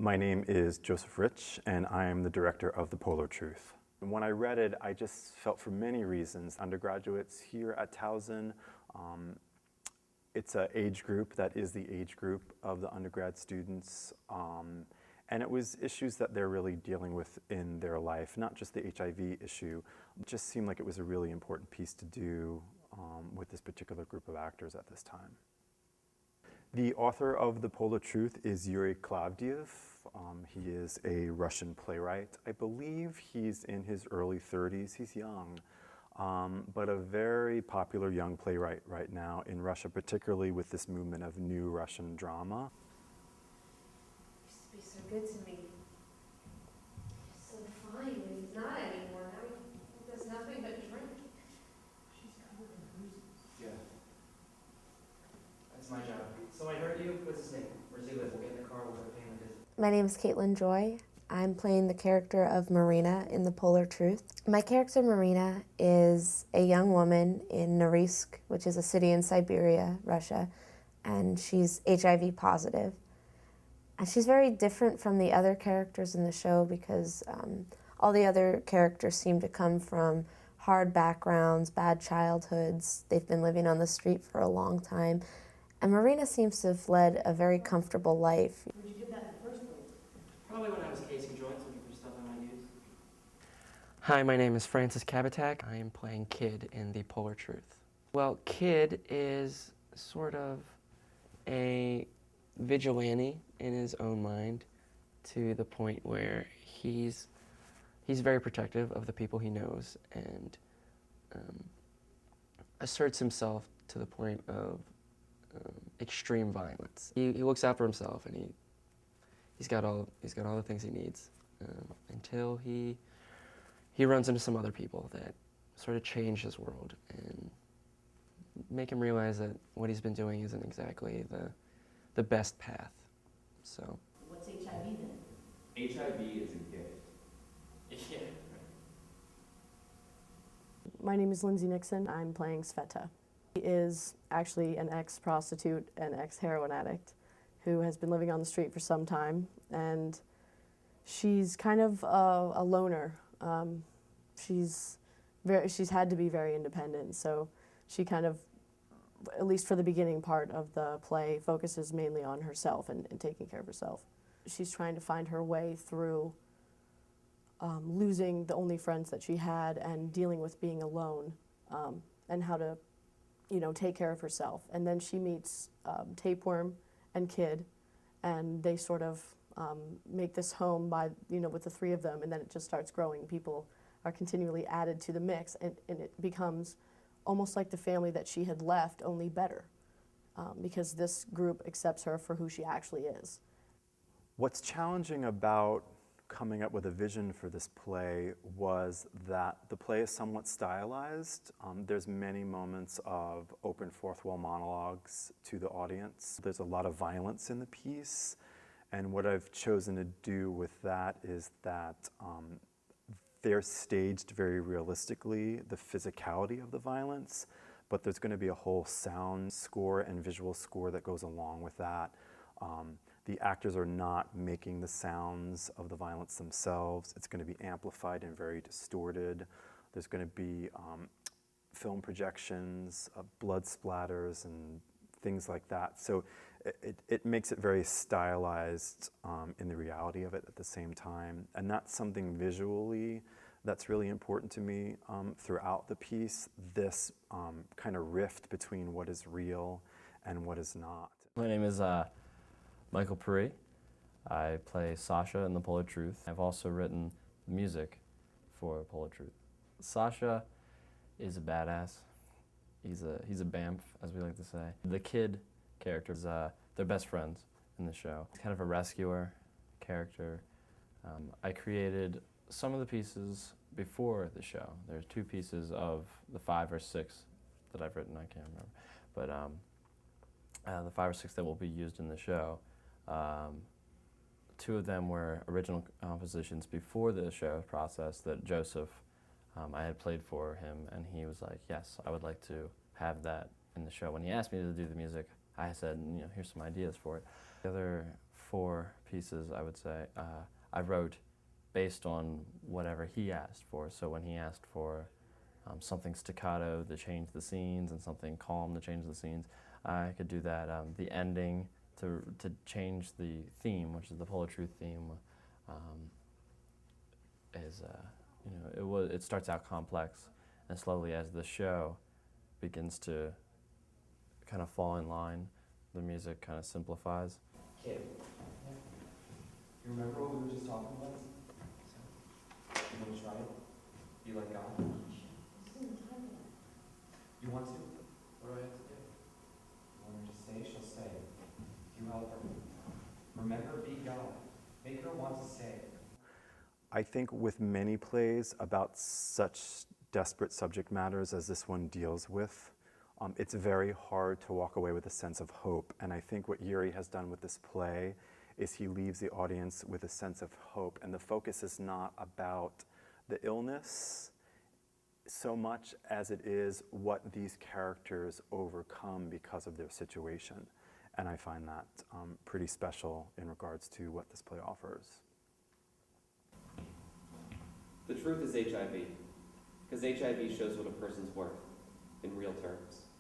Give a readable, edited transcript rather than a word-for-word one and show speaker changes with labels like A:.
A: My name is Joseph Rich, and I am the director of The Polar Truth. And when I read it, I just felt for many reasons, undergraduates here at Towson, it's an age group that is the age group of the undergrad students, and it was issues that they're really dealing with in their life, not just the HIV issue. It just seemed like it was a really important piece to do with this particular group of actors at this time. The author of The Polar Truth is Yuri Klavdiev. He is a Russian playwright. I believe he's in his early 30s. He's young, but a very popular young playwright right now in Russia, particularly with this movement of new Russian drama.
B: He used to be so good to me. He's so fine, and he's not anymore. Now he does nothing but drink.
C: She's covered in bruises.
D: Yeah. That's my job. So I heard you. What's his name? Where's he live? We'll get in the car. We'll go to family visit.
E: My name is Caitlin Joy. I'm playing the character of Marina in The Polar Truth. My character Marina is a young woman in Norilsk, which is a city in Siberia, Russia, and she's HIV positive. And she's very different from the other characters in the show because all the other characters seem to come from hard backgrounds, bad childhoods. They've been living on the street for a long time. And Marina seems to have led a very comfortable life.
C: Where'd you get that in the first place?
D: Probably when I was casing joints, looking for stuff I might use. Hi, my name is Francis Kabatak. I am playing Kid in The Polar Truth. Well, Kid is sort of a vigilante in his own mind, to the point where he's very protective of the people he knows and asserts himself to the point of extreme violence. He looks out for himself, and he's got all the things he needs until he runs into some other people that sort of change his world and make him realize that what he's been doing isn't exactly the best path. So.
C: What's HIV then?
F: HIV is a gift.
D: Yeah.
G: My name is Lindsay Nixon. I'm playing Sveta. He is actually an ex-prostitute and ex-heroin addict who has been living on the street for some time, and she's kind of a loner. She's had to be very independent, so she kind of, at least for the beginning part of the play, focuses mainly on herself and taking care of herself. She's trying to find her way through losing the only friends that she had and dealing with being alone, and how to, take care of herself. And then she meets Tapeworm and Kid, and they sort of make this home with the three of them, and then it just starts growing. People are continually added to the mix, and it becomes almost like the family that she had left, only better, because this group accepts her for who she actually is.
A: What's challenging about coming up with a vision for this play was that the play is somewhat stylized. There's many moments of open fourth wall monologues to the audience. There's a lot of violence in the piece, and what I've chosen to do with that is that they're staged very realistically, the physicality of the violence, but there's going to be a whole sound score and visual score that goes along with that. The actors are not making the sounds of the violence themselves. It's going to be amplified and very distorted. There's going to be film projections, blood splatters, and things like that. So it makes it very stylized in the reality of it at the same time. And that's something visually that's really important to me throughout the piece, this kind of rift between what is real and what is not.
F: My name is Michael Puri. I play Sasha in The Polar Truth. I've also written music for Polar Truth. Sasha is a badass. He's a BAMF, as we like to say. The Kid character is they're best friends in the show. He's kind of a rescuer character. I created some of the pieces before the show. There's 2 pieces of the 5 or 6 that I've written, I can't remember. But the 5 or 6 that will be used in the show, 2 of them were original compositions before the show process that Joseph, I had played for him, and he was like, yes, I would like to have that in the show. When he asked me to do the music, I said, here's some ideas for it. The other 4 pieces, I would say, I wrote based on whatever he asked for. So when he asked for something staccato to change the scenes and something calm to change the scenes, I could do that. The ending to change the theme, which is the Polar Truth theme, is it starts out complex, and slowly as the show begins to kind of fall in line, the music kind of simplifies.
D: Kid, you remember what we were just talking about? You want to try it? You like God? You want to? What do I have to do? You want her to stay? She'll stay. You help her. Remember, be God. Make her want to stay.
A: I think with many plays about such desperate subject matters as this one deals with, it's very hard to walk away with a sense of hope. And I think what Yuri has done with this play is he leaves the audience with a sense of hope. And the focus is not about the illness so much as it is what these characters overcome because of their situation. And I find that pretty special in regards to what this play offers.
H: The truth is HIV, because HIV shows what a person's worth in real terms.